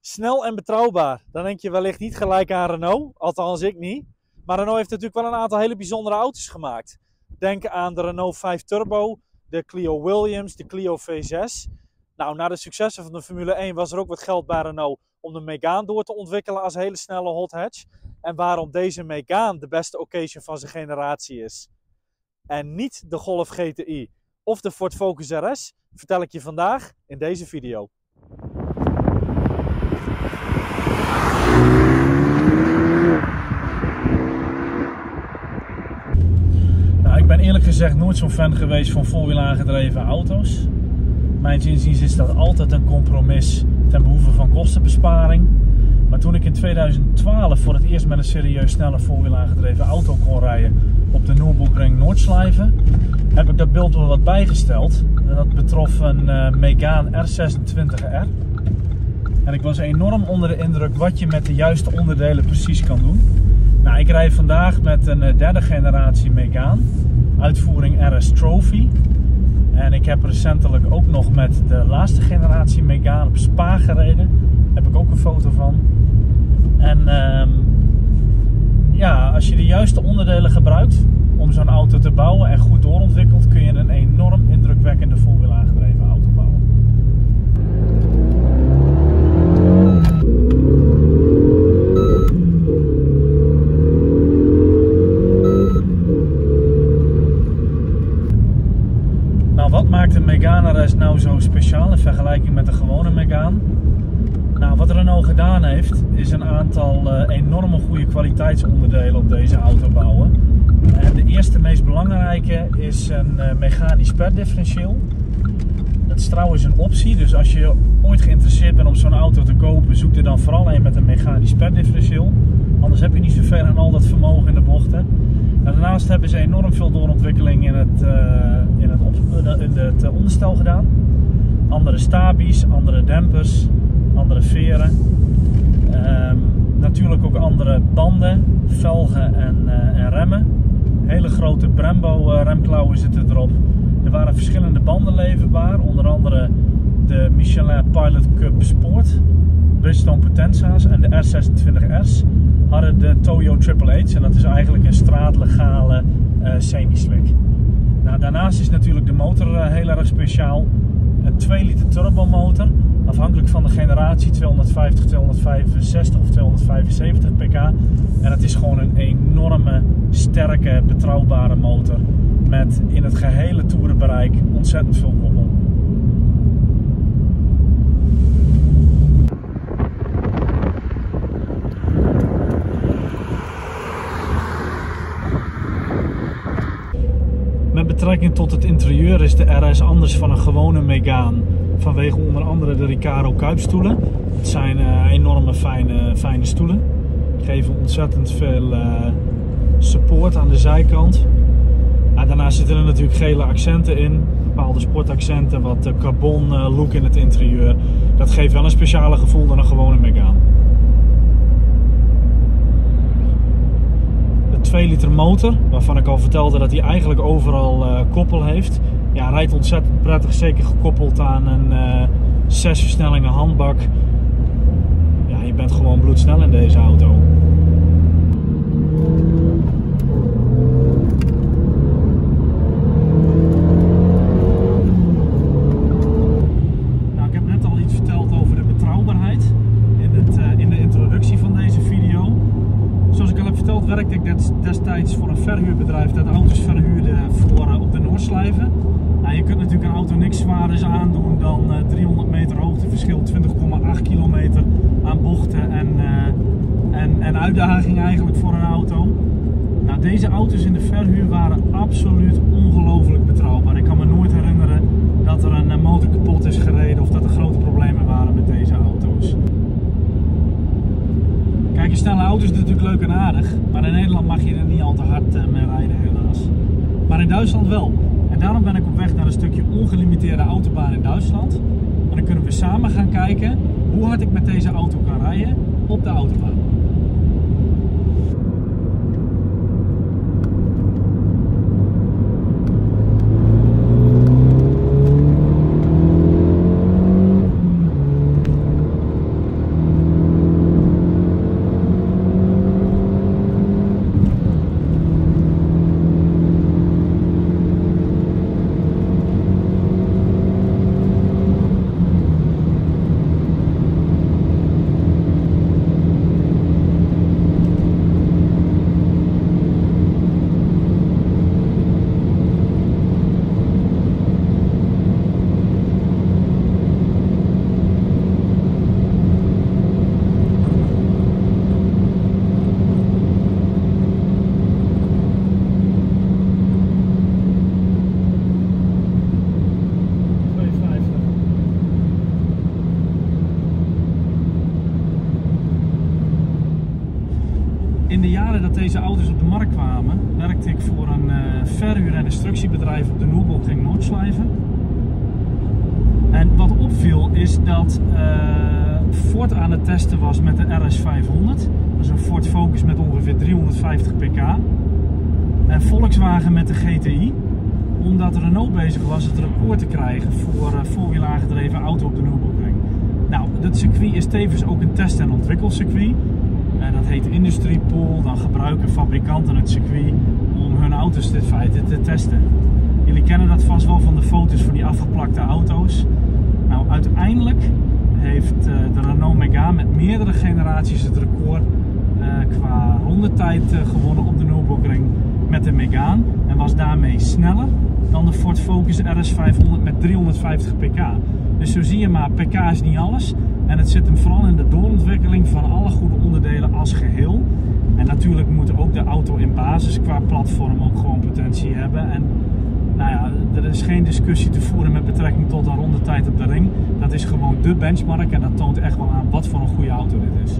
Snel en betrouwbaar. Dan denk je wellicht niet gelijk aan Renault. Althans ik niet. Maar Renault heeft natuurlijk wel een aantal hele bijzondere auto's gemaakt. Denk aan de Renault 5 Turbo, de Clio Williams, de Clio V6. Nou, na de successen van de Formule 1 was er ook wat geld bij Renault om de Megane door te ontwikkelen als hele snelle hot hatch. En waarom deze Megane de beste occasion van zijn generatie is. En niet de Golf GTI of de Ford Focus RS, vertel ik je vandaag in deze video. Nou, ik ben eerlijk gezegd nooit zo'n fan geweest van voorwiel aangedreven auto's. Mijn inziens is dat altijd een compromis ten behoeve van kostenbesparing. Maar toen ik in 2012 voor het eerst met een serieus snelle voorwiel aangedreven auto kon rijden op de Nürburgring Nordschleife, heb ik dat beeld wel wat bijgesteld. Dat betrof een Megane R26R. En ik was enorm onder de indruk wat je met de juiste onderdelen precies kan doen. Nou, ik rij vandaag met een derde generatie Megane, uitvoering RS Trophy. En ik heb recentelijk ook nog met de laatste generatie Megane op Spa gereden. Daar heb ik ook een foto van. En ja, als je de juiste onderdelen gebruikt om zo'n auto te bouwen en goed doorontwikkelt, kun je een enorm indrukwekkende voorwiel aangedreven auto bouwen. Wat maakt de Megane RS nou zo speciaal in vergelijking met de gewone Megane? Nou, wat Renault gedaan heeft, is een aantal enorme goede kwaliteitsonderdelen op deze auto bouwen. En de eerste, meest belangrijke, is een mechanisch perdifferentieel. Dat is trouwens een optie, dus als je ooit geïnteresseerd bent om zo'n auto te kopen, zoek er dan vooral een met een mechanisch perdifferentieel. Anders heb je niet zoveel aan al dat vermogen in de bochten. En daarnaast hebben ze enorm veel doorontwikkeling in het onderstel gedaan. Andere stabies, andere dempers, andere veren. Natuurlijk ook andere banden, velgen en remmen. Hele grote Brembo remklauwen zitten erop. Er waren verschillende banden leverbaar, onder andere de Michelin Pilot Cup Sport, Bridgestone Potenza's en de R26R's hadden de Toyo Triple H en dat is eigenlijk een straatlegale semi-slick. Nou, daarnaast is natuurlijk de motor heel erg speciaal. Een 2 liter turbomotor, afhankelijk van de generatie 250, 265 of 275 pk. En het is gewoon een enorme, sterke, betrouwbare motor met in het gehele toerenbereik ontzettend veel koppel. Met betrekking tot het interieur is de RS anders van een gewone Megane vanwege onder andere de Recaro kuipstoelen. Het zijn enorme fijne stoelen. Geven ontzettend veel support aan de zijkant. Daarnaast zitten er natuurlijk gele accenten in, bepaalde sportaccenten, wat carbon look in het interieur. Dat geeft wel een speciale gevoel dan een gewone Megane. 2 liter motor, waarvan ik al vertelde dat hij eigenlijk overal koppel heeft. Ja, rijdt ontzettend prettig, zeker gekoppeld aan een 6 versnellingen handbak. Ja, je bent gewoon bloedsnel in deze auto. Nou, ik heb net al iets verteld over de betrouwbaarheid in de introductie van deze video. Zoals ik al heb verteld, werkte ik destijds voor een verhuurbedrijf dat auto's verhuurde op de Noordschleife. Nou, je kunt natuurlijk een auto niks zwaarders aandoen dan 300 meter hoogteverschil, 20,8 kilometer aan bochten en uitdaging eigenlijk voor een auto. Nou, deze auto's in de verhuur waren absoluut ongelooflijk betrouwbaar. Ik kan me nooit herinneren dat er een motor kapot is gereden of dat er grote problemen waren met deze auto's. Kijk, snelle auto's is natuurlijk leuk en aardig, maar in Nederland mag je er niet al te hard mee rijden helaas. Maar in Duitsland wel. En daarom ben ik op weg naar een stukje ongelimiteerde autobaan in Duitsland. En dan kunnen we samen gaan kijken hoe hard ik met deze auto kan rijden op de autobaan. in de jaren dat deze auto's op de markt kwamen, werkte ik voor een verhuur- en instructiebedrijf op de Nürburgring Nordschleife. En wat opviel is dat Ford aan het testen was met de RS500. Dat is een Ford Focus met ongeveer 350 pk. En Volkswagen met de GTI. Omdat Renault bezig was het record te krijgen voor voorwiel aangedreven auto op de Nürburgring. Nou, dat circuit is tevens ook een test- en ontwikkelcircuit. Dat heet Industry Pool. Dan gebruiken fabrikanten het circuit om hun auto's in feite te testen. Jullie kennen dat vast wel van de foto's van die afgeplakte auto's. Nou, uiteindelijk heeft de Renault Megane met meerdere generaties het record qua rondetijd gewonnen op de Nürburgring met de Megane. En was daarmee sneller dan de Ford Focus RS500 met 350 pk. Dus zo zie je maar, pk is niet alles. En het zit hem vooral in de doorontwikkeling van alle goede onderdelen als geheel. En natuurlijk moet ook de auto in basis qua platform ook gewoon potentie hebben. En nou ja, er is geen discussie te voeren met betrekking tot een rondetijd op de ring. Dat is gewoon de benchmark en dat toont echt wel aan wat voor een goede auto dit is.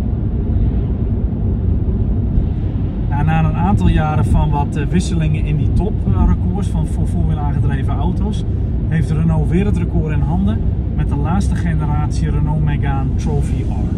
Nou, na een aantal jaren van wat wisselingen in die toprecords van voorwiel aangedreven auto's, heeft Renault weer het record in handen met de laatste generatie Renault Megane Trophy R.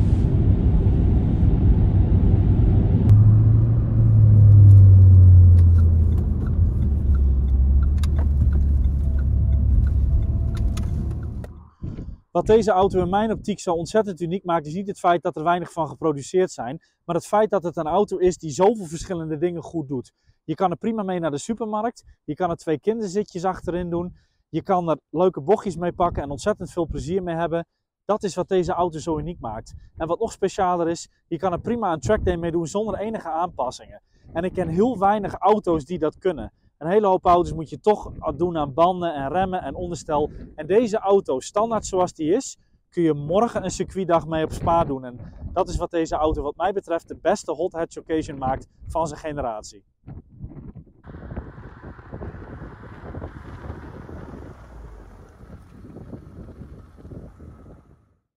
Wat deze auto in mijn optiek zo ontzettend uniek maakt, is niet het feit dat er weinig van geproduceerd zijn, maar het feit dat het een auto is die zoveel verschillende dingen goed doet. Je kan er prima mee naar de supermarkt, je kan er 2 kinderzitjes achterin doen, je kan er leuke bochtjes mee pakken en ontzettend veel plezier mee hebben. Dat is wat deze auto zo uniek maakt. En wat nog specialer is, je kan er prima een trackday mee doen zonder enige aanpassingen. En ik ken heel weinig auto's die dat kunnen. Een hele hoop auto's moet je toch doen aan banden en remmen en onderstel. En deze auto, standaard zoals die is, kun je morgen een circuitdag mee op Spa doen. En dat is wat deze auto wat mij betreft de beste hot hatch occasion maakt van zijn generatie.